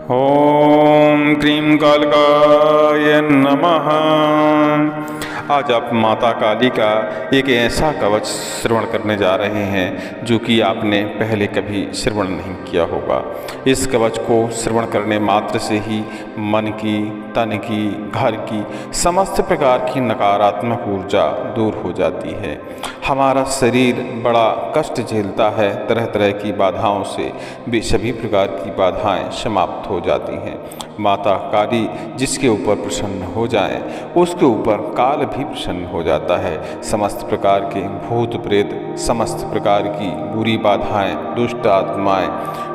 ओम क्रीं कालिकाय नमः। आज आप माता काली का एक ऐसा कवच श्रवण करने जा रहे हैं जो कि आपने पहले कभी श्रवण नहीं किया होगा। इस कवच को श्रवण करने मात्र से ही मन की, तन की, घर की समस्त प्रकार की नकारात्मक ऊर्जा दूर हो जाती है। हमारा शरीर बड़ा कष्ट झेलता है, तरह तरह की बाधाओं से भी सभी प्रकार की बाधाएं समाप्त हो जाती हैं। माता काली जिसके ऊपर प्रसन्न हो जाए उसके ऊपर काल भी प्रसन्न हो जाता है। समस्त प्रकार के भूत प्रेत, समस्त प्रकार की बुरी बाधाएं, दुष्ट आत्माएं,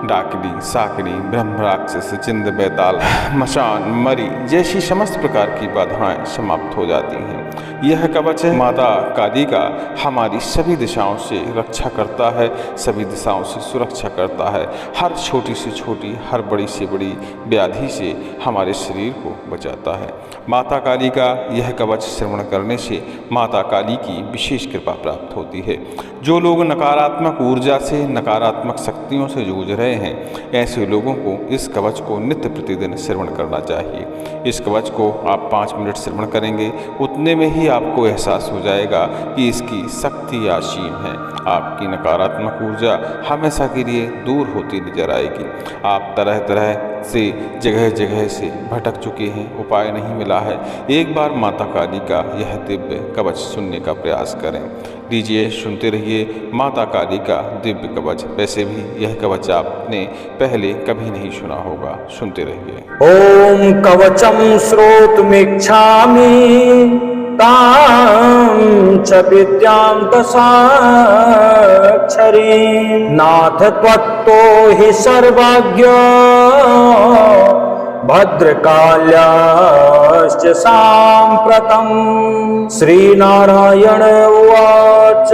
डाकनी, साकनी, ब्रह्म राक्षस, चिंद बैताल, मशान, मरी जैसी समस्त प्रकार की बाधाएं समाप्त हो जाती हैं। यह कवच माता काली का हमारी सभी दिशाओं से रक्षा करता है, सभी दिशाओं से सुरक्षा करता है। हर छोटी से छोटी, हर बड़ी से बड़ी व्याधि से हमारे शरीर को बचाता है। माता काली का यह कवच श्रवण करने से माता काली की विशेष कृपा प्राप्त होती है। जो लोग नकारात्मक ऊर्जा से, नकारात्मक शक्तियों से जूझ रहे हैं, ऐसे लोगों को इस कवच को नित्य प्रतिदिन श्रवण करना चाहिए। इस कवच को आप 5 मिनट श्रवण करेंगे, उतने में ही आपको एहसास हो जाएगा कि इसकी शक्ति असीम है। आपकी नकारात्मक ऊर्जा हमेशा के लिए दूर होती नजर आएगी। आप तरह तरह से, जगह जगह से भटक चुके हैं, उपाय नहीं मिला है। एक बार माता काली का यह दिव्य कवच सुनने का प्रयास करें। लीजिए, सुनते रहिए माता काली का दिव्य कवच। वैसे भी यह कवच आपने पहले कभी नहीं सुना होगा, सुनते रहिए। ओम कवचम श्रोतुमिच्छामि तां च विद्यां दशाक्षरीं नाथ त्वत्तो हि सर्वज्ञ भद्रकाल्याश्च साम्प्रतम्। श्रीनारायण उवाच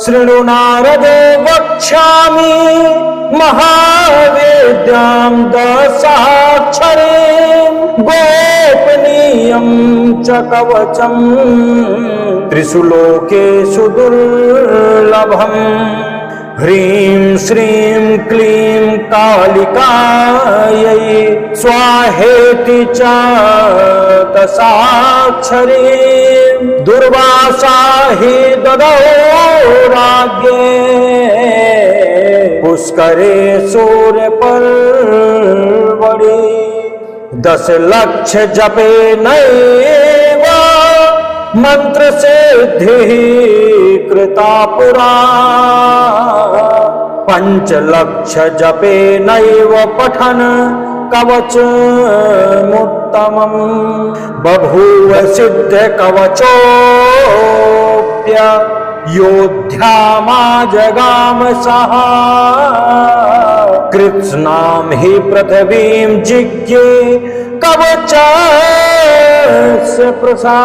शृणु नारद वक्ष्यामि महावेद्यां दशाक्षरीं गोपनीयं च कवचम् त्रिषु लोकेषु दुर्लभम्। ह्रीं श्रीं क्लीं कालिकायै स्वाहेति च दशाक्षरीं दुर्वासा हि ददौ राज्ञे पुष्करे सूर्यपर्वणि। 10 लाख जपे नैव मंत्र सिद्धि कृता पुरा 5 लाख जपे नैव पठन कवच मुत्तमम्। बभूव सिद्ध कवचोप्य योध्यामा जगाम सहा कृत्स्नां हि पृथिवीं जिज्ञे कवचस्य प्रसादतः।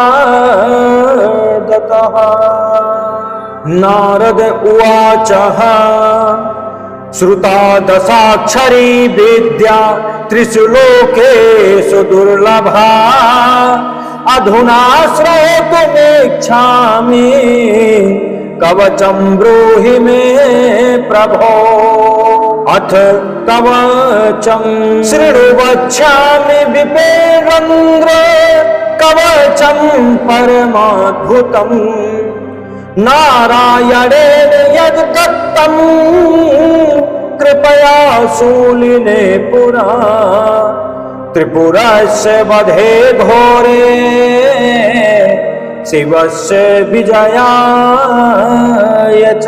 नारद उवाच श्रुता दशाक्षरी विद्या त्रिषु लोकेषु दुर्लभा अधुना श्रोतुमिच्छामि कवचं ब्रूहि मे प्रभो। अथ कवचं शृणुवक्ष्यामि विपेन्द्र कवचं परमाद्भुतम् नारायणेन यद्दत्तं कृपया शूलिने पुरा त्रिपुरस्य वधे घोरे शिवस्य विजयाय च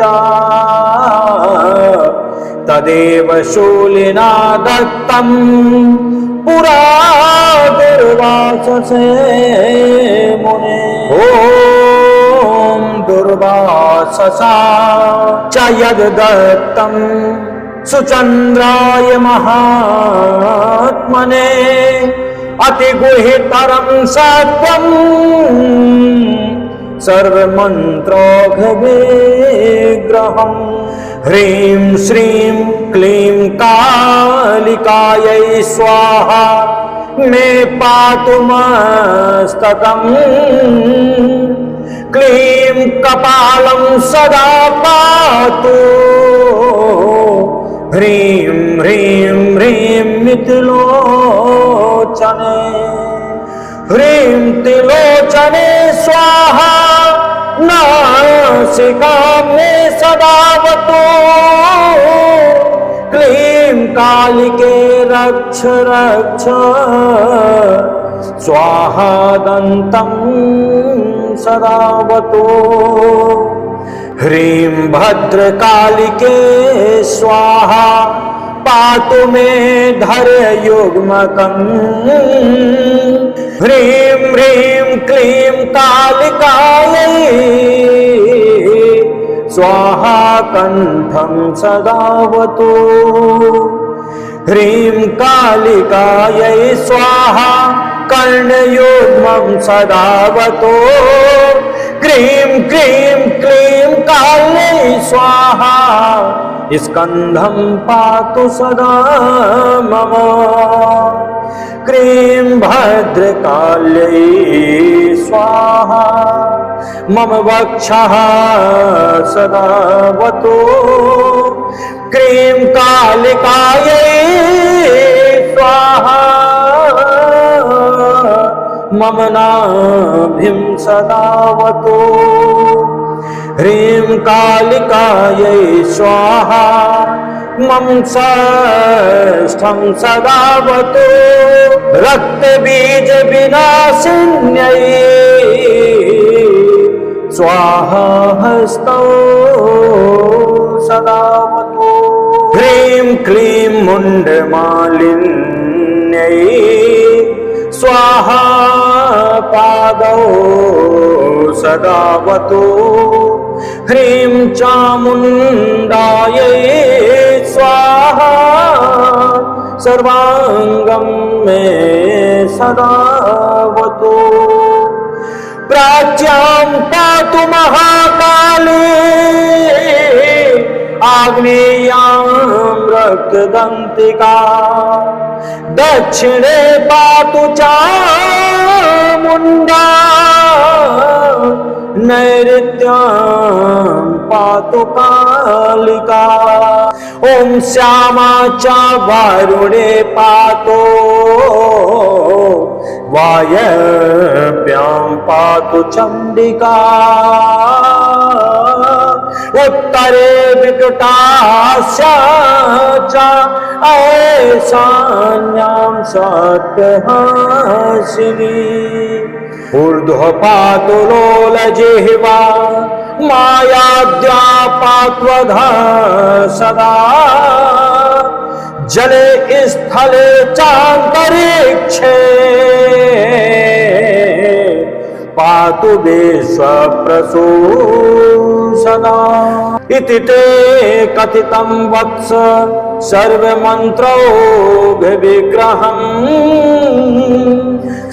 तदेव शूलिना दत्तं पुरा दुर्वाससे मुने। ओम दुर्वाससा च यद्दत्तं सुचंद्राय महात्मने अतिगुहितरं सत्वं सर्वमन्त्रौघ विग्रहम्। ह्रीं श्रीं क्लीं कालिकायै स्वाहा मे पातु मस्तकम्। क्लीं कपालं सदा पातु ह्रीं ह्रीं ह्रीं ह्रीं मिथिलोचने ह्रीं त्रिलोचने स्वाहा नासिकां मे सदावतु क्लीं कालिके रक्ष रक्ष स्वाहा दन्तं सदावतु ह्रीं भद्रकालिके स्वाहा पातु मे धैर्ययुग्मकम् ह्रीं ह्रीं क्लीं कालिकायै स्वाहा कण्ठं सदावतु ह्रीं कालिकायै स्वाहा कर्णयुग्मं सदावतु क्लीं क्लीं क्लीं काल्यै स्वाहा स्कन्धं पातु सदा मम क्लीं भद्रकाल्यै स्वाहा मम वक्षः सदावतु क्लीं कालिकायै स्वाहा मम नाभिं सदावतु ह्रीं कालिकायै स्वाहा मम षष्ठं सदावतु रक्तबीज विनाशिन्यै स्वाहा हस्तौ सदावतु ह्रीं क्लीं मुण्डमालिन्यै स्वाहा पादौ सदावतु ह्रीं चामुण्डायै स्वाहा सर्वाङ्गं मे सदावतु प्राच्यां पातु महाकाली आग्नेयां रक्तदन्तिका दक्षिणे पातु चामुण्डा नैऋत्यां पातु कालिका ॐ श्यामा च वरुणे पातु वायव्यां पातु चण्डिका उत्तरे विकटास्या च ऐशान्यां सत्यहासिनी ऊर्ध्व पातु लोलजिह्वा मायाद्या पात्वधा सदा जले स्थले चान्तरिक्षे पातु विश्वप्रसू सदा इति ते कथितं वत्स सर्वमन्त्रौघविग्रहम्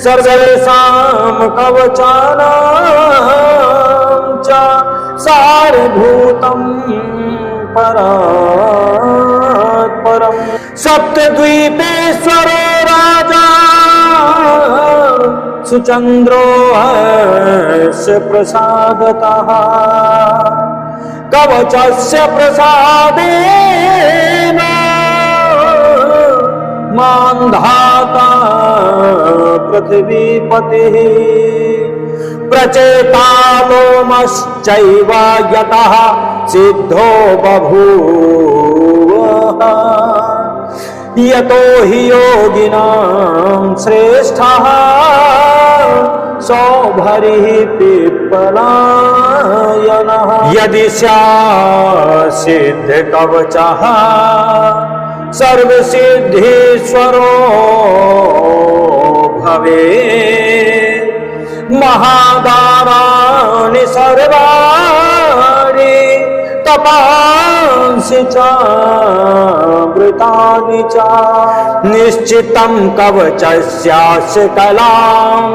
सर्वेषां कवचानां च सारभूतं परात्परम् सप्तद्वीपेश्वरो राजा सुचन्द्रो हस्य प्रसादतः कवचस्य प्रसादेन मां धाता पृथिवीपतिः प्रचेतालोमश्चैव यतः सिद्धो बभूव यतो हि योगिनां श्रेष्ठः सौभरिः पिप्पलायनः यदि सिद्धकवचः सर्वसिद्धीश्वरो भवेत् महादानानि सर्वाणि तपांसि चामृतानि च निश्चितं कवचस्यास्य कलां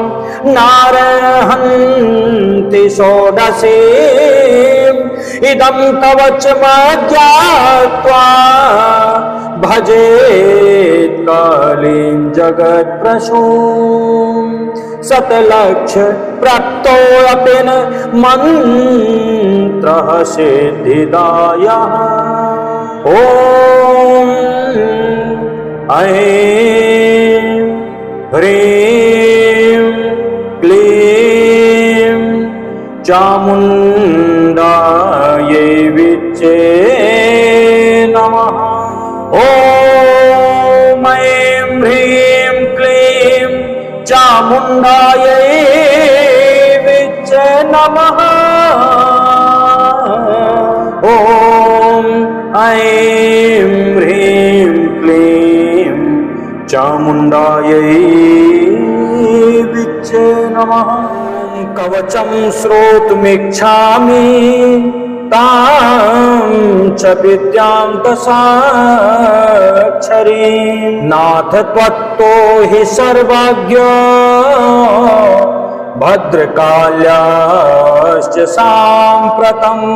नारहन्ति षोडशीम् इदं कवचमज्ञात्वा भजेत् कालीं जगत्प्रसूं शतलक्ष प्राप्तोऽपि न मन्त्रः सिद्धिदायः ॐ ऐं ह्रीं क्लीं चामुण्डायै विच्चे नमः। ॐ ऐं ह्रीं क्लीं चामुण्डायै विच्चे नमः। ॐ ऐं ह्रीं क्लीं चामुण्डायै विच्चे नमः। कवचं श्रोतुमिच्छामि तां च विद्यां दशाक्षरीं। नाथ त्वत्तो हि सर्वज्ञ भद्रकाल्याश्च साम्प्रतम्।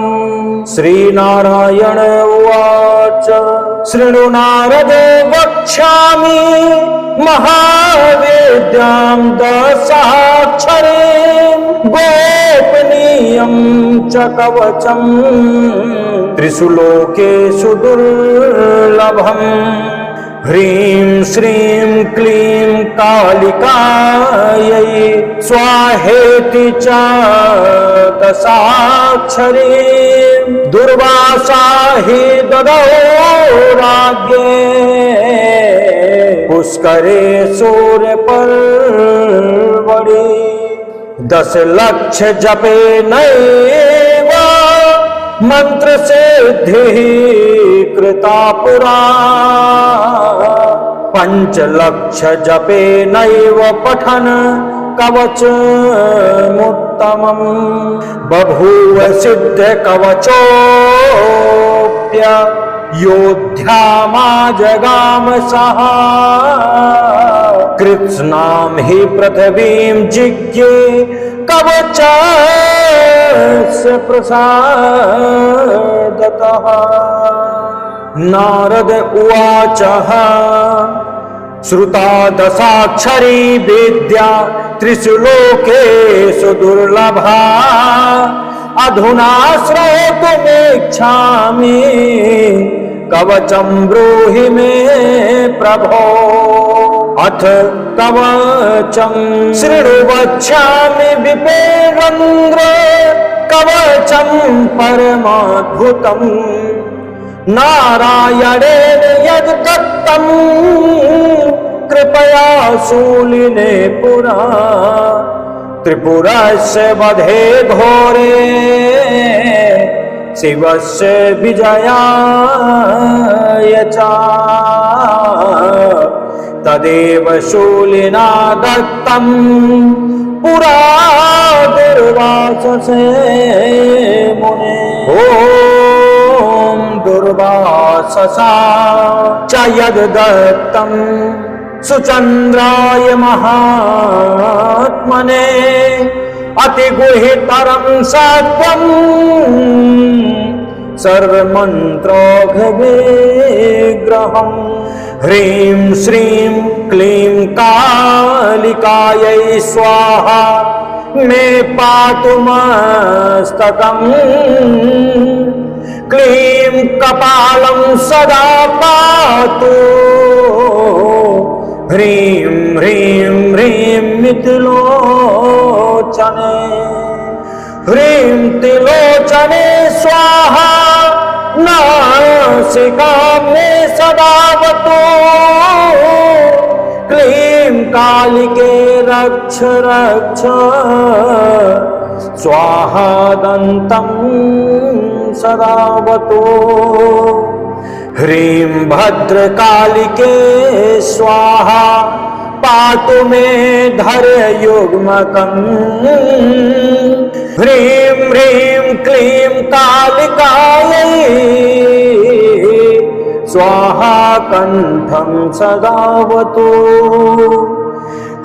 श्रीनारायण उवाच शृणु नारद वक्ष्यामि महावेद्यां दशाक्षरीं। गोपनीयं च कवचं त्रिषु लोकेषु दुर्लभम्। ह्रीं श्रीं क्लीं कालिकायै स्वाहेति च दशाक्षरीं। दुर्वासा हि ददौ राज्ञे पुष्करे सूर्यपर्वणि। 10 लाख जपे नैव मंत्र सिद्धिः कृता पुरा। 5 लाख जपे नैव पठन कवचमुत्तमम्। बभूव सिद्ध कवचोऽप्य योध्यामाजगाम सः। कृत्स्नां हि पृथिवीं जिज्ञे कवचस्य प्रसादतः। नारद उवाच श्रुता दशाक्षरी विद्या त्रिषु लोकेषु दुर्लभा। अधुना श्रोतुमिच्छामि कवचं ब्रूहि मे प्रभो। अथ कवचं शृणु वक्ष्यामि विपेन्द्र। कवचं परमाद्भुतम् नारायणेन यद्दत्तम्। कृपया शूलिने पुरा त्रिपुरस्य वधे घोरे। शिवस्य विजयाय च तदेव शूलिना दत्तम्। पुरा दुर्वाससे मुने। ॐ दुर्वाससा च यद्दत्तम् सुचन्द्राय महात्मने। अतिगुहितरं सत्त्वम् सर्वमन्त्रौघविग्रहम्। ह्रीं श्रीं क्लीं कालिकायै स्वाहा। मे पातु मस्तकम्। क्लीं कपालं सदा पातु। ह्रीं ह्रीं ह्रीं मिथिलोचने। ह्रीं त्रिलोचने स्वाहा। नासिकां मे सदावतु। क्लीं कालिके रक्ष रक्ष स्वाहा। दन्तं सदावतु। ह्रीं भद्रकालिके स्वाहा। पातु मे धैर्ययुग्मकम्। ह्रीं ह्रीं क्लीं कालिकायै स्वाहा। कण्ठं सदावतु।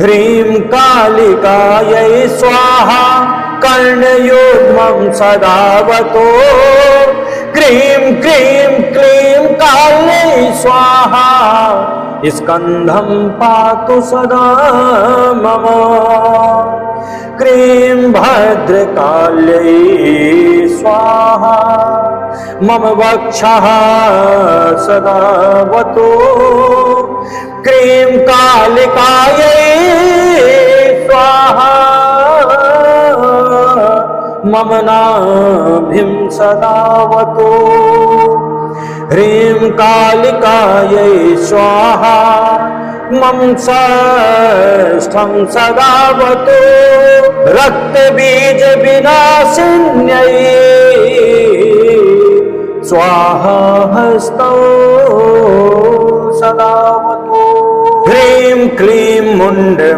ह्रीं कालिकायै स्वाहा। कर्णयुग्मं सदावतु। क्लीं क्लीं क्लीं काल्यै स्वाहा। स्कन्धं पातु सदा मम। क्लीं भद्रकाल्यै स्वाहा। मम वक्षः सदावतु क्रीं कालिकायै स्वाहा मम नाभिं सदावतु ह्रीं कालिकायै स्वाहा मम साष्ठं सदावतु रक्तबीज विनाशिन्यै स्वाहा हस्तौ सदावतु ह्रीं क्लीं मुण्डमालिन्यै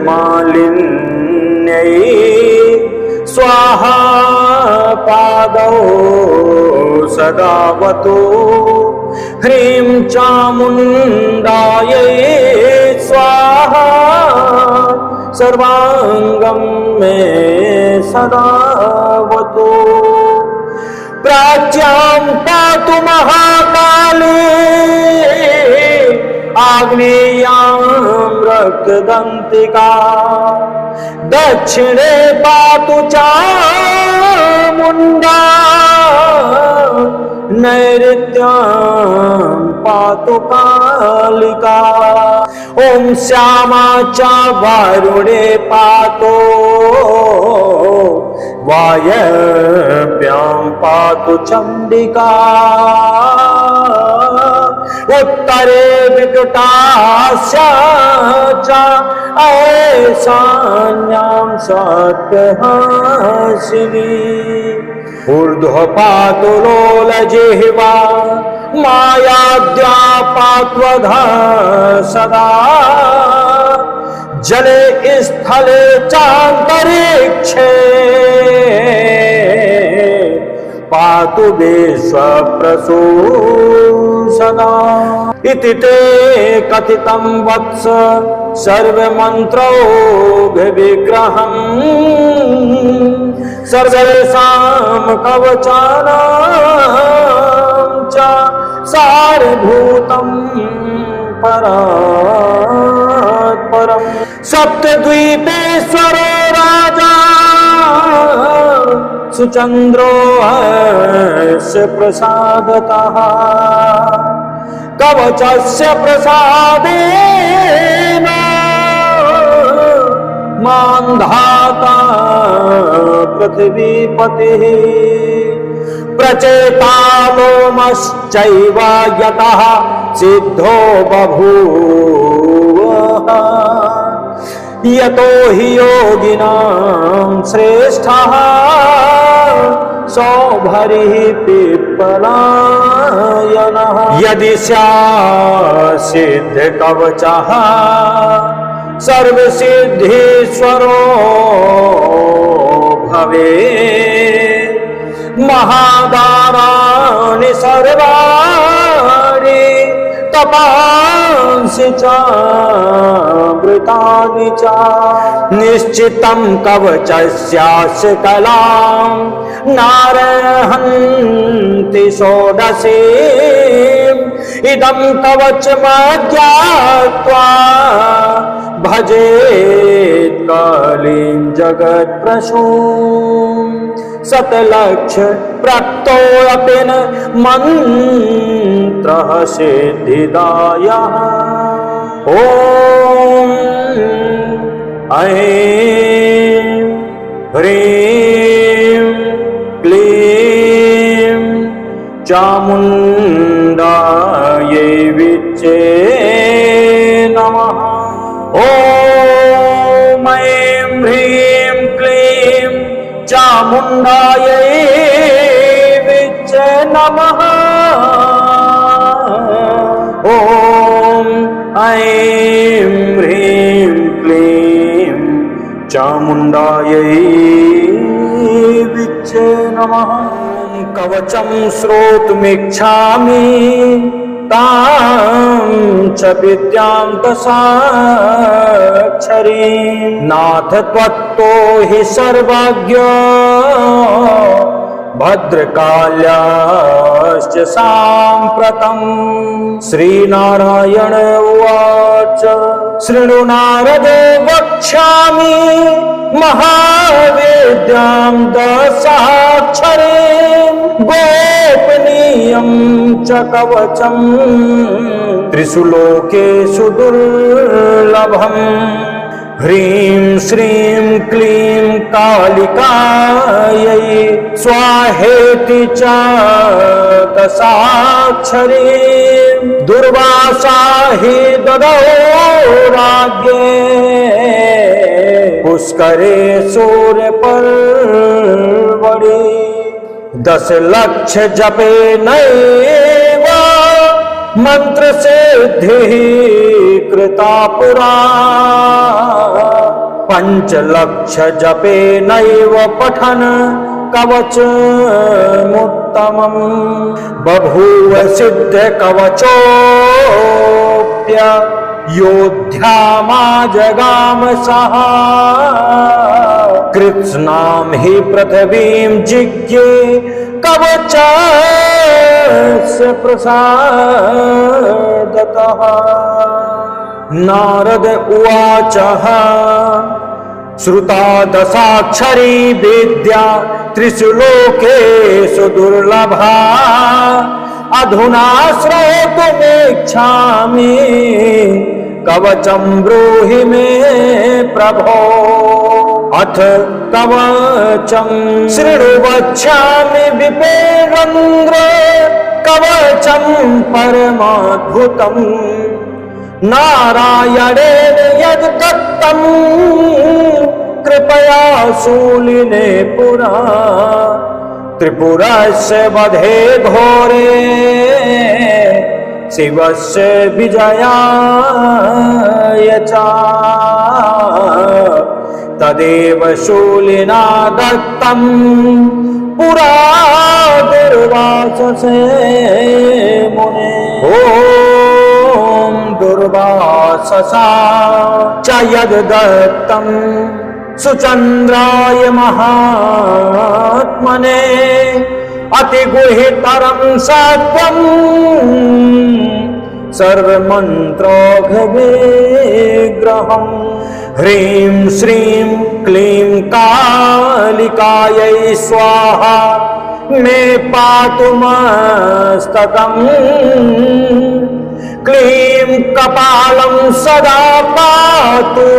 स्वाहा पादौ सदावतु ह्रीं चामुण्डायै स्वाहा सर्वांगं मे सदावतु प्राच्यां पातु महाकाली आग्नेयां रक्तदन्तिका दक्षिणे पातु चामुण्डा नैऋत्यां पातु कालिका ॐ श्यामा च वारुणे पातु वायव्यां पातु चण्डिका उत्तरे विकटास्या च ऐशान्यां सत्यहासिनी ऊर्ध्व पातु लोलजिह्वा मायाद्या पात्वधा सदा जले स्थले चान्तरिक्षे पातु विश्वप्रसू सदा इति ते कथितं वत्स सर्वमन्त्रौघविग्रहम् सर्वेषां कवचानां च सारभूतं परात्परम् सप्तद्वीपेश्वरो राजा सुचन्द्रो हर्ष प्रसादतः कवचस्य प्रसादेन मां धाता पृथिवीपतिः प्रचेतालोमश्चैव यतः सिद्धो बभूव यतो हि योगिनां श्रेष्ठः सौभरिः पिप्पलायनः यदि स्यात्सिद्धकवचः सर्वसिद्धीश्वरो भवेत् महादानानि सर्वाणि तपांसि चामृतानि च निश्चितं कवचस्यास्य कलां नारहन्ति षोडशीम् इदं कवचमज्ञात्वा भजेत् कालीं जगत्प्रसूं शतलक्ष प्राप्तोऽपि न मन्त्रः सिद्धिदायः ॐ ऐं ह्रीं क्लीं चामुण्डायै विच्चे नमः ॐ ऐं ह्रीं क्लीं चामुण्डायै विच्चे नमः ॐ ऐं ह्रीं क्लीं चामुण्डायै विच्चे नमः कवचं श्रोतुमिच्छामि तां च विद्यां दशाक्षरीं नाथ त्वत्तो हि सर्वज्ञ भद्रकाल्याश्च साम्प्रतम्। श्रीनारायण उवाच शृणु नारद वक्ष्यामि महावेद्यां दशाक्षरीं गोपनीयं च कवचम् त्रिषु लोकेषु दुर्लभम्। ह्रीं श्रीं क्लीं कालिकायै स्वाहेति च दशाक्षरीं दुर्वासा हि ददौ राज्ञे पुष्करे सूर्यपर्वणि। 10 लक्ष जपे नैव मंत्र सिद्धि कृता पुरा। 5 लक्ष जपे नैव पठन कवचमुत्तमम्। बभूव सिद्ध कवचोऽप्य योध्यामा जगाम सः। कृत्स्नां हि पृथिवीं जिज्ञे कवचस्य प्रसादतः। नारद उवाच श्रुता दशाक्षरी विद्या त्रिषु लोकेषु दुर्लभा। अधुना श्रोतुमिच्छामि कवचं ब्रूहि मे प्रभो। अथ कवचं शृणुवक्ष्यामि विपेन्द्र कवचं परमाद्भुतम्। नारायणेन यद्दत्तं कृपया शूलिने पुरा। त्रिपुरस्य वधे घोरे शिवस्य विजयाय च तदेव शूलिना दत्तं पुरा दुर्वाससे मुने। ॐ दुर्वाससा च यद्दत्तं सुचन्द्राय महात्मने अतिगुहितरं सत्वं सर्वमन्त्रौघविग्रहम्। ह्रीं श्रीं क्लीं कालिकायै स्वाहा मे पातु मस्तकम्। क्लीं कपालं सदा पातु।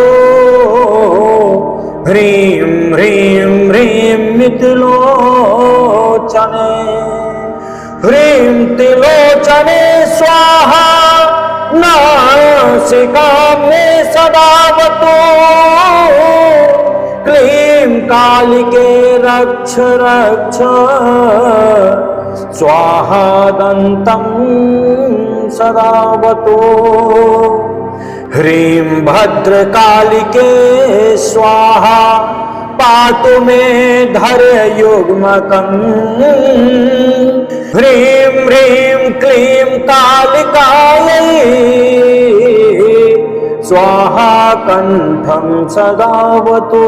ह्रीं ह्रीं ह्रीं मिथिलोचने। ह्रीं त्रिलोचने स्वाहा नासिकां मे सदावतु। क्लीं कालिके रक्ष रक्ष स्वाहा दन्तं सदावतु। ह्रीं भद्रकालिके स्वाहा पातु मे धरयुग्मकम्। ह्रीं ह्रीं क्लीं कालिकायै स्वाहा कण्ठं सदावतु।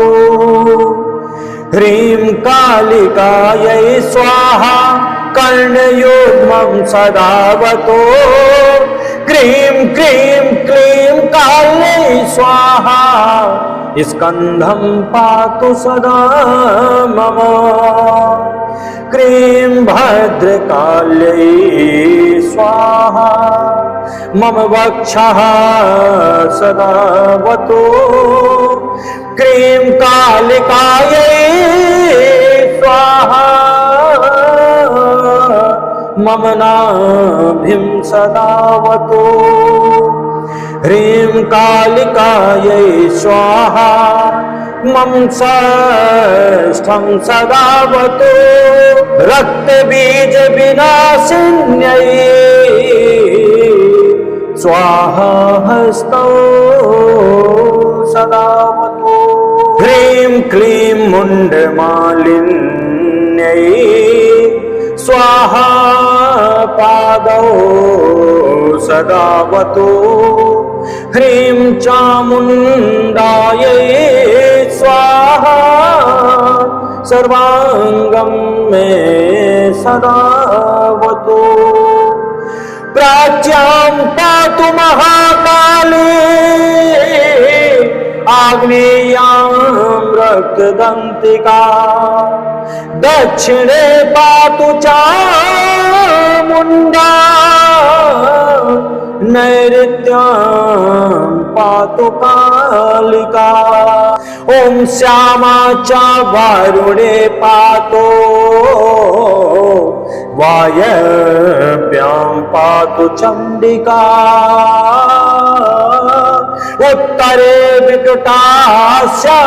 ह्रीं कालिकायै स्वाहा कर्णयुग्मं सदावतु। क्लीं क्लीं क्लीं काल्यै स्वाहा स्कन्धं पातु सदा मम। क्लीं भद्रकाल्यै स्वाहा मम वक्षः सदावतु। क्लीं कालिकायै स्वाहा मम नाभिं सदावतु। ह्रीं कालिकायै स्वाहा मम षष्ठं सदावतु। रक्तबीज विनाशिन्यै स्वाहा हस्तौ सदावतु। ह्रीं क्लीं मुण्डमालिन्यै स्वाहा पादौ सदावतु। ह्रीं चामुण्डायै स्वाहा सर्वांगं मे सदावतु। प्राच्यां पातु महाकाली आग्नेयां रक्तदन्तिका। दक्षिणे पातु चामुण्डा नैऋत्यां पातु कालिका। ॐ श्यामा च वारुणे पातु वायव्यां पातु चण्डिका। उत्तरे विकटास्या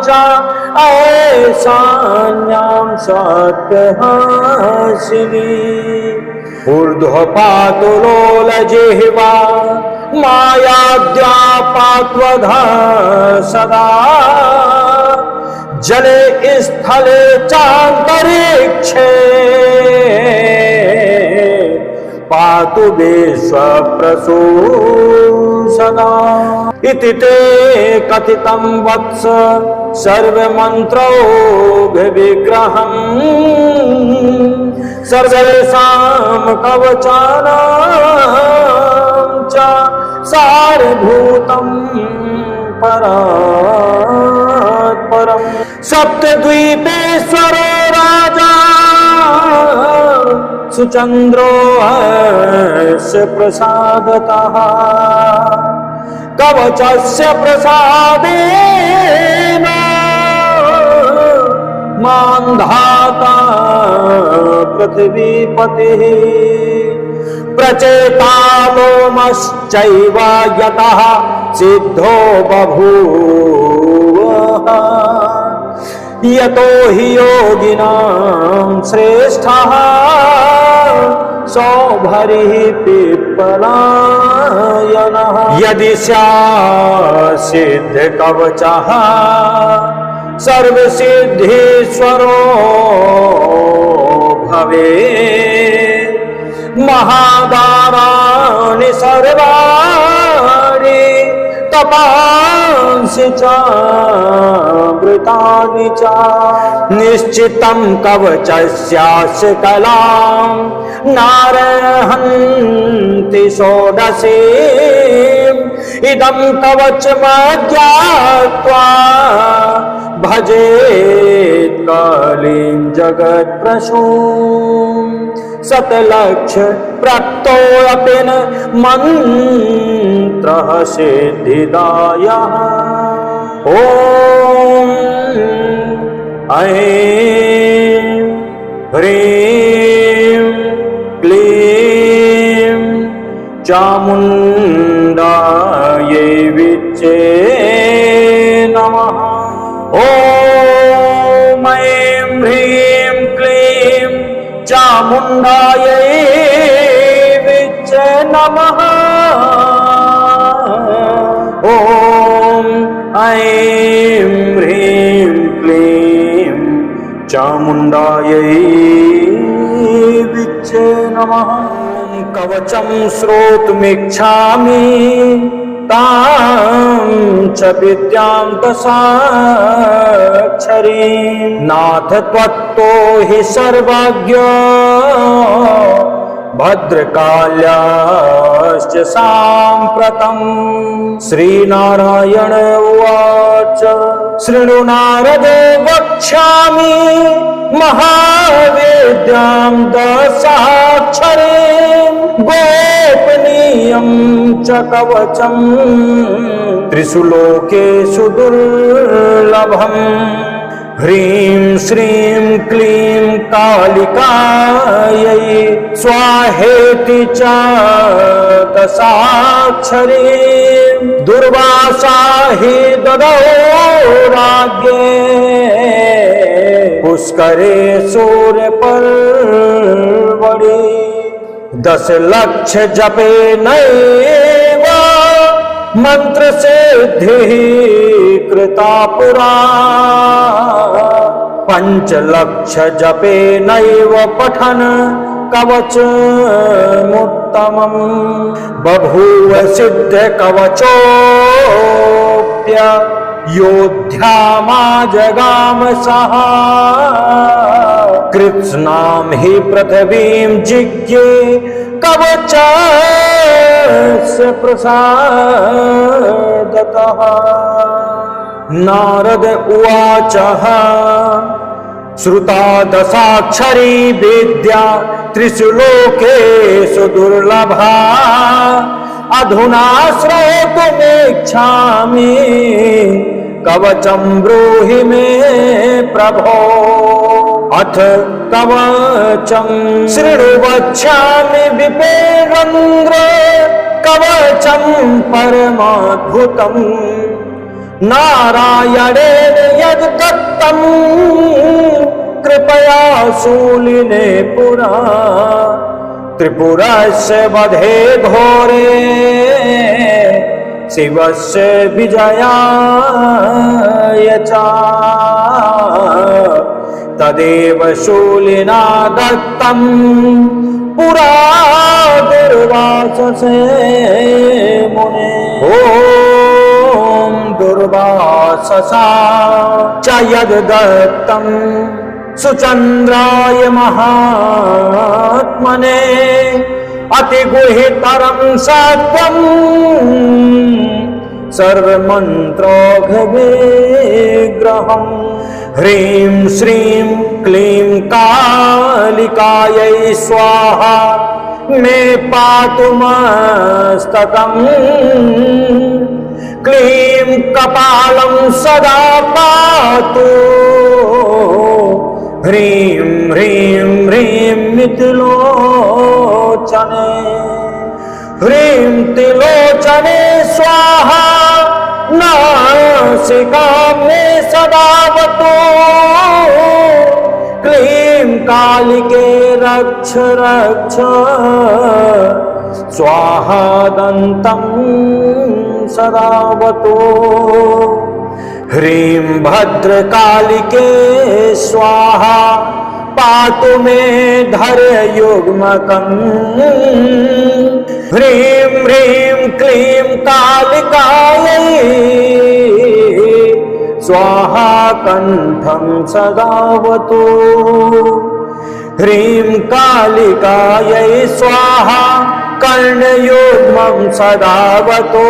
च ऐशान्यां सत्यहासिनी। ऊर्ध्व पातु लोलजिह्वा मायाद्या पात्वधा सदा। जले स्थले चान्तरिक्षे पातु विश्वप्रसू सदा। इति ते कथितं वत्स सर्वमन्त्रौघविग्रहम्। सर्वेषां कवचानां च सारभूतं परात्परम्। सप्तद्वीपेश्वरो राजा सुचन्द्रो हर्ष प्रसादतः। कवचस्य प्रसादेन मान्धाता पृथ्वीपतिः। प्रचेतालोमश्चैव यतः सिद्धो बभूव। यतो हि योगिनां श्रेष्ठः सौभरिः पिप्पलायनः। यदि स्यात्सिद्धकवचः सर्वसिद्धीश्वरो भवेत्। महादाराणि सर्वाणि तपांसि चामृतानि च। निश्चितं कवचस्यास्य कलां नारहन्ति षोडशीम्। इदं कवचमज्ञात्वा भजेत् कालीं जगत्प्रसूं। शतलक्ष प्रक्तोऽपि न मन्त्रः सिद्धिदायः। ॐ ऐं ह्रीं क्लीं चामुण्डायै विच्चे नमः। ॐ ऐं ह्रीं क्लीं चामुण्डायै विच्चे नमः। ॐ ऐं ह्रीं क्लीं चामुण्डायै विच्चे नमः। कवचं श्रोतुमिच्छामि तां च विद्यां दशाक्षरीं। नाथ त्वत्तो हि सर्वज्ञ भद्रकाल्याश्च साम्प्रतम्। श्रीनारायण उवाच शृणु नारद वक्ष्यामि महावेद्यां दशाक्षरीं। गोपनीयं च कवचं त्रिषु लोकेषु दुर्लभम्। ह्रीं श्रीं क्लीं कालिकायै स्वाहेति च दशाक्षरीं। दुर्वासा हि ददौ राज्ञे पुष्करे सूर्यपर्वणि। 10 लक्ष जपे नैव मंत्र सिद्धिः कृता पुरा। 5 लक्ष जपे नैव पठन कवचमुत्तमम्। बभूव सिद्ध कवचोऽप्य योद्ध्यामा जगाम सः कृत्स्नाम हि पृथिवीं जिज्ञे कवचस्य प्रसादतः। नारद उवाचः श्रुता दशाक्षरी विद्या त्रिषु लोकेषु दुर्लभा अधुना श्रोतुमिच्छामि कवचं ब्रूहि मे प्रभो। अथ कवचं शृणुवक्ष्यामि विपेन्द्र कवचं परमाद्भुतम् नारायणेन यद्दत्तं कृपया शूलिने पुरा त्रिपुरस्य वधे घोरे शिवस्य विजयाय च तदेव शूलिना दत्तं पुरा दुर्वाससे मुने। ॐ दुर्वाससा च यद्दत्तं सुचन्द्राय महात्मने अतिगुहितरं सत्वं सर्वमन्त्रौघविग्रहम्। ह्रीं श्रीं क्लीं कालिकायै स्वाहा मे पातु मस्तकम्। क्लीं कपालं सदा पातु ह्रीं ह्रीं ह्रीं मिथिलोचने। ह्रीं त्रिलोचने स्वाहा नासिकां मे सदावतु। क्लीं कालिके रक्ष रक्ष स्वाहा दन्तं सदावतु। ह्रीं भद्रकालिके स्वाहा पातु मे धरयुग्मकम्। ह्रीं ह्रीं क्लीं कालिकायै स्वाहा कण्ठं सदावतु। ह्रीं कालिकायै स्वाहा कर्णयुग्मं सदावतु।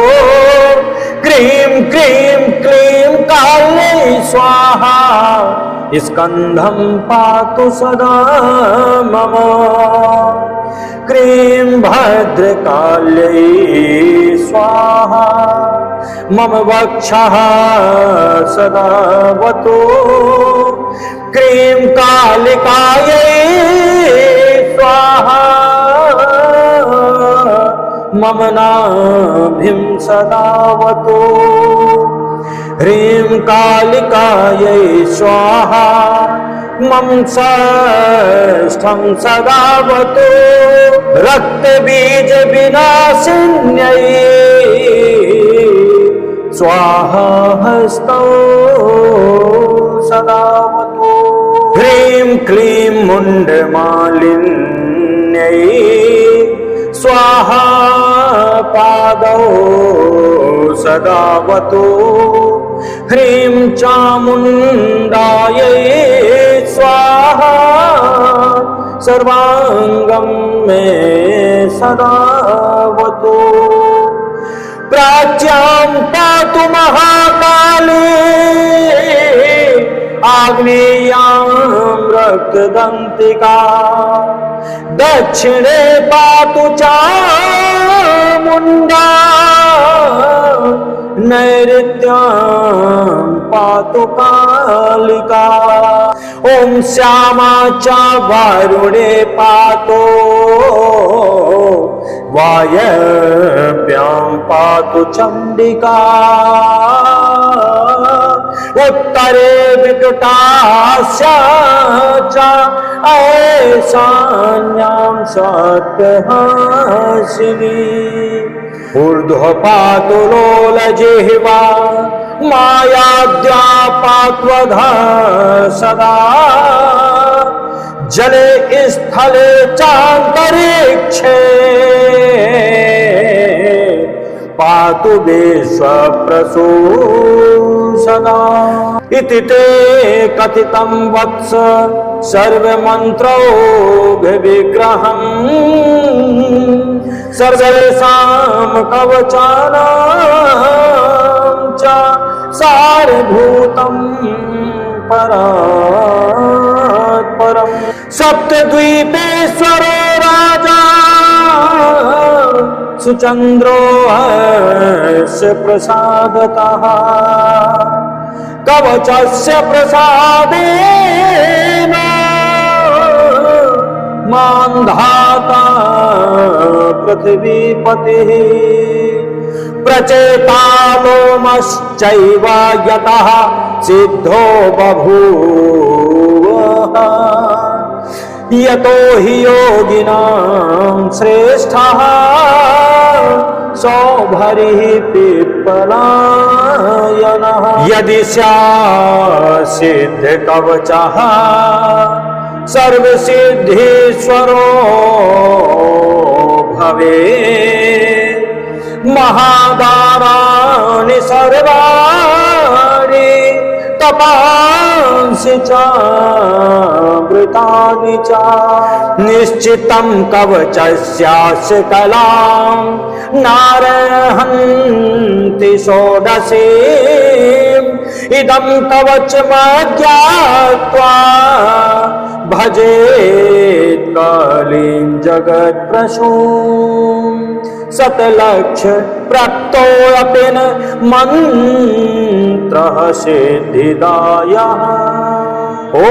क्लीं क्लीं क्लीं काल्यै स्वाहा स्कन्धं पातु सदा मम। क्लीं भद्रकाल्यै स्वाहा मम वक्षः सदावतु। क्लीं कालिकायै स्वाहा मम नाभिं सदावतु। ह्रीं कालिकायै स्वाहा मम षष्ठं सदावतु। रक्तबीज विनाशिन्यै स्वाहा हस्तौ सदावतु। ह्रीं क्लीं मुण्डमालिन्यै स्वाहा पादौ सदावतु। ह्रीं चामुण्डायै स्वाहा सर्वाङ्गं मे सदावतु। प्राच्यां पातु महाकाली आग्नेयां रक्तदन्तिका। दक्षिणे पातु चामुण्डा नैऋत्यां पातु कालिका। ॐ श्यामा च वारुणे पातु वायव्यां पातु चण्डिका। उत्तरे विकटास्या च ऐशान्यां सत्यहासिनी। ऊर्ध्व पातु लोलजिह्वा मायाद्या पात्वधा सदा। जले स्थले चान्तरिक्षे पातु विश्वप्रसू सदा इति ते कथितं वत्स सर्वमन्त्रौघविग्रहम् सर्वेषां कवचानां च सारभूतं परात्परम् सप्तद्वीपेश्वरो राजा सुचन्द्रो अस्य प्रसादतः कवचस्य प्रसादेन मान्धाता पृथिवीपतिः प्रचेतालोमश्चैव यतः सिद्धो बभूव यतो हि योगिनां श्रेष्ठः सौभरिः पिप्पलायनः यदि स्यात् सिद्धकवचः सर्वसिद्धीश्वरो भवेत् महादाराणि सर्वाणि तपांसि चामृतानि च निश्चितं कवचस्यास्य कलां नारहन्ति षोडशीम् इदं कवचमज्ञात्वा भजेत् कालीं जगत्प्रसूं शतलक्ष प्राप्तोऽपि न मन्त्रः सिद्धिदायः ॐ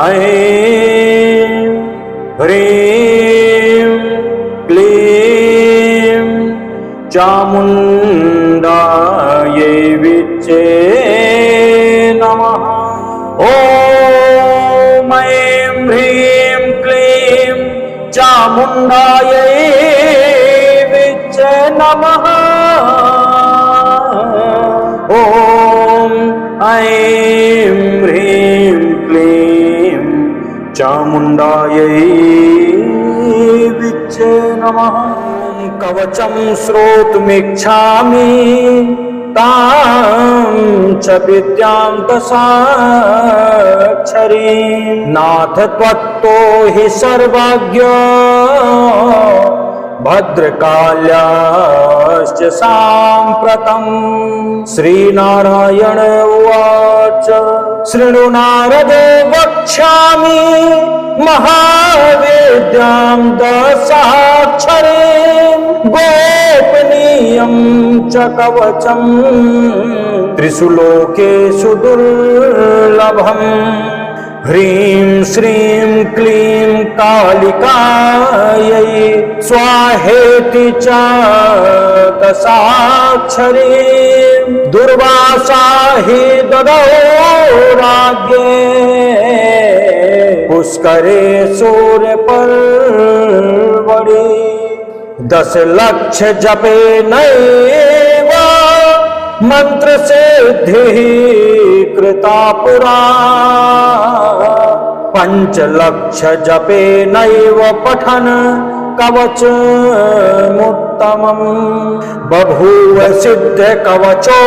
ऐं ह्रीं क्लीं चामुण्डायै विच्चे नमः ॐ ऐं ह्रीं क्लीं चामुण्डायै विच्चे नमः ॐ ऐं ह्रीं क्लीं चामुण्डायै विच्चे नमः कवचं श्रोतुमिच्छामि तां च विद्यां दशाक्षरीं नाथ त्वत्तो हि सर्वज्ञ भद्रकाल्याश्च साम्प्रतम् श्रीनारायण उवाच शृणु नारद वक्ष्यामि महावेद्यां दशाक्षरीं गोपनीयं च कवचं त्रिषु लोकेषु दुर्लभम् ह्रीं श्रीं क्लीं कालिकायै स्वाहेति च दशाक्षरीं दुर्वासा हि ददौ राज्ञे पुष्करे सूर्यपर्वणि 10 लक्ष जपे नैव मंत्र सिद्धिः कृता पुरा 5 लक्ष जपे नैव पठन कवचमुत्तमम् बभूव सिद्ध कवचोऽप्य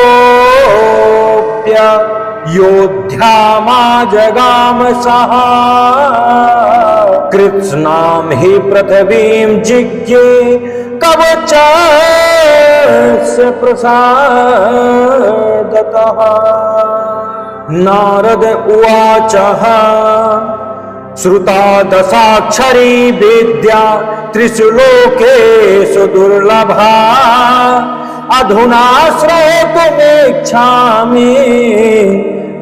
योध्यामा जगाम सः कृत्स्नां हि पृथिवीं जिज्ञे कवचस्य प्रसादतः नारद उवाचः श्रुता दशाक्षरी विद्या त्रिषु लोकेषु दुर्लभा अधुना श्रोतुमिच्छामि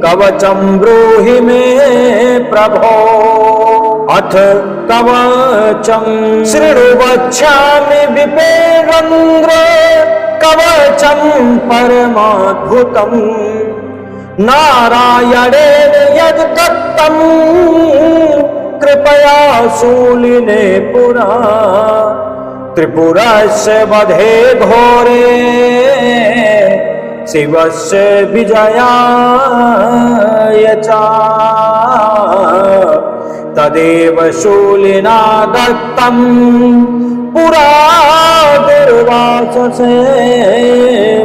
कवचं ब्रूहि मे प्रभो अथ कवचं शृणु वक्ष्यामि विपेन्द्र कवचं परमाद्भुतम् नारायणेन यद् दत्तं कृपया शूलिने पुरा त्रिपुरस्य वधे घोरे शिवस्य विजयाय च तदेव शूलिना दत्तं पुरा दुर्वाससे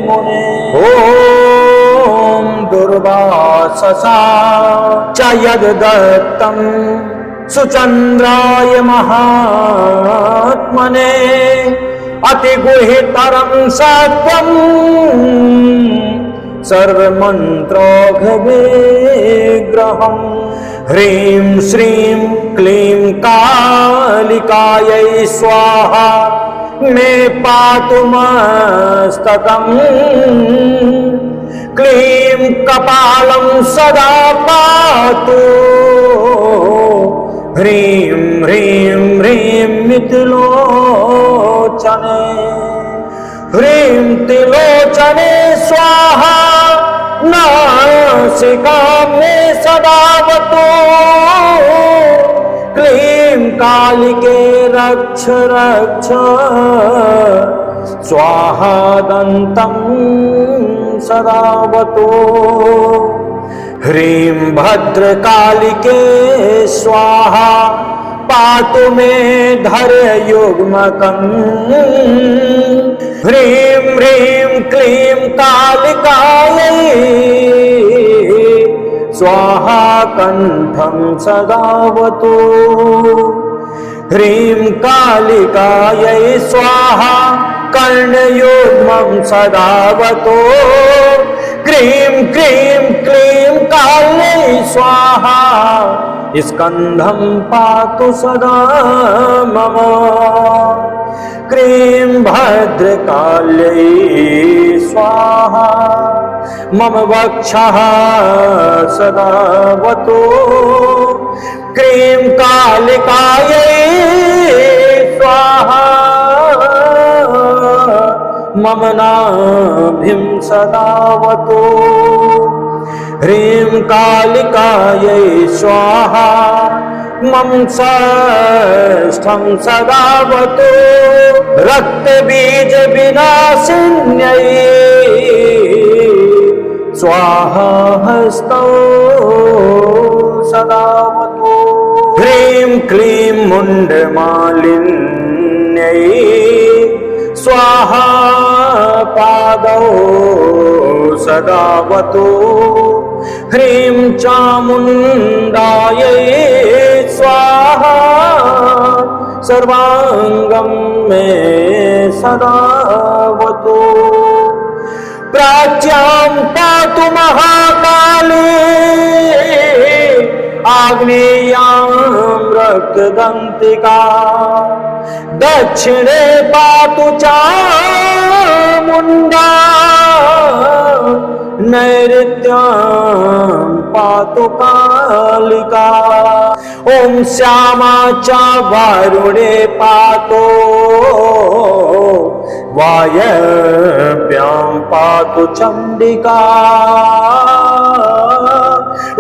मुने। वाससा च यद्दत्तं सुचन्द्राय महात्मने अतिगुह्यतरं सत्वं सर्वमन्त्रघविग्रहम् ह्रीं श्रीं क्लीं कालिकायै स्वाहा मे पातु मस्तकम् क्लीं कपालं सदा पातु ह्रीं ह्रीं ह्रीं मिथिलोचने ह्रीं त्रिलोचने स्वाहा नासिकां मे सदावतु क्लीं कालिके रक्ष रक्ष स्वाहा दन्तं सदावतु ह्रीं भद्रकालिके स्वाहा पातु मे धैर्ययुग्मकम् ह्रीं ह्रीं क्लीं कालिकायै स्वाहा कण्ठं सदावतु ह्रीं कालिकायै स्वाहा कर्णयुग्मं सदावतु क्लीं क्लीं क्लीं काल्यै स्वाहा स्कन्धं पातु सदा मम क्लीं भद्रकाल्यै स्वाहा मम वक्षः सदावतु क्लीं कालिकायै स्वाहा मम नाभिं सदावतु ह्रीं कालिकायै स्वाहा मम षष्ठं सदावतु रक्तबीज विनाशिन्यै स्वाहा हस्तौ सदावतु ह्रीं क्लीं मुण्डमालिन्यै स्वाहा पादौ सदावतु ह्रीं चामुण्डायै स्वाहा सर्वाङ्गं मे सदावतु प्राच्यां पातु महाकाली आग्नेयां रक्तदन्तिका दक्षिणे पातु चामुण्डा नैऋत्यां पातु कालिका ॐ श्यामा च वारुणे पातु वायव्यां पातु चण्डिका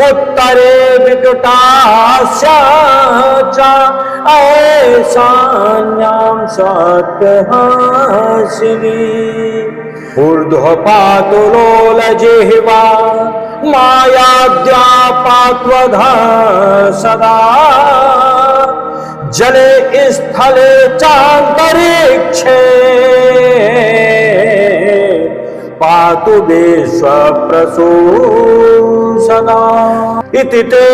उत्तरे विकटास्या च ऐशान्यां सत्यहासिनी ऊर्ध्व पातु लोलजिह्वा मायाद्या पात्वधा सदा जले स्थले चान्तरिक्षे पातु विश्वप्रसू सदा इति ते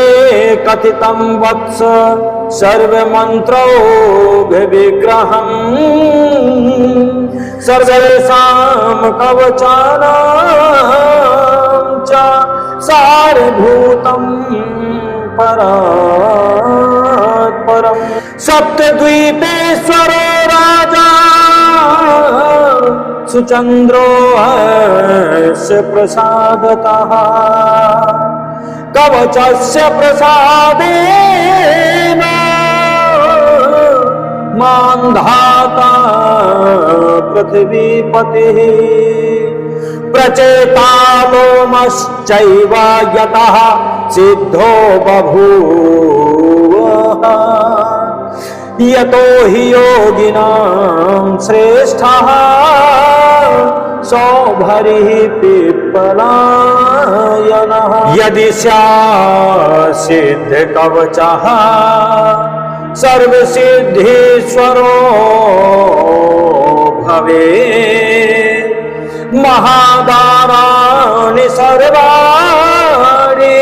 कथितं वत्स सर्वमन्त्रौघविग्रहम् सर्वेषां कवचानां च सारभूतं परात्परम् सप्तद्वीपेश्वरो राजा सुचन्द्रो अस्य प्रसादतः कवचस्य प्रसादेन मां धाता पृथिवीपतिः प्रचेतालोमश्चैव यतः सिद्धो बभूव यतो हि योगिनां श्रेष्ठः सौभरिः पिप्पलायनः यदि स्यात्सिद्धकवचः सर्वसिद्धीश्वरो भवेत् महादाराणि सर्वाणि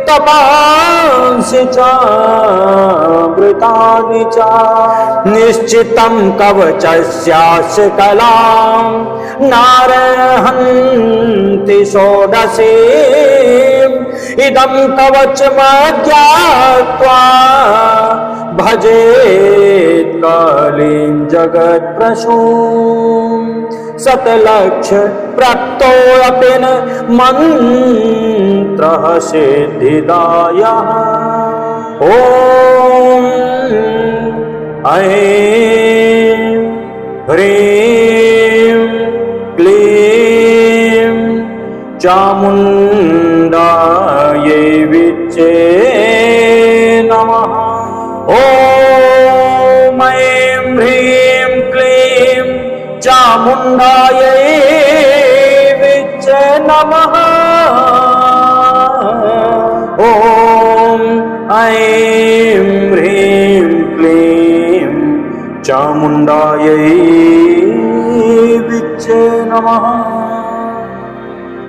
तपांसि चामृतानि च निश्चितं कवचस्यास्य कलां नारहन्ति षोडशी इदं कवचमज्ञात्वा भजेत् कालीं जगत्प्रसूं शतलक्ष प्राप्तोऽपि न मन्त्रः सिद्धिदायः ॐ ऐं ह्रीं क्लीं चामुण्डायै विच्चे नमः ॐ ऐं ह्रीं क्लीं चामुण्डायै विच्चे नमः ॐ ऐं ह्रीं क्लीं चामुण्डायै विच्चे नमः।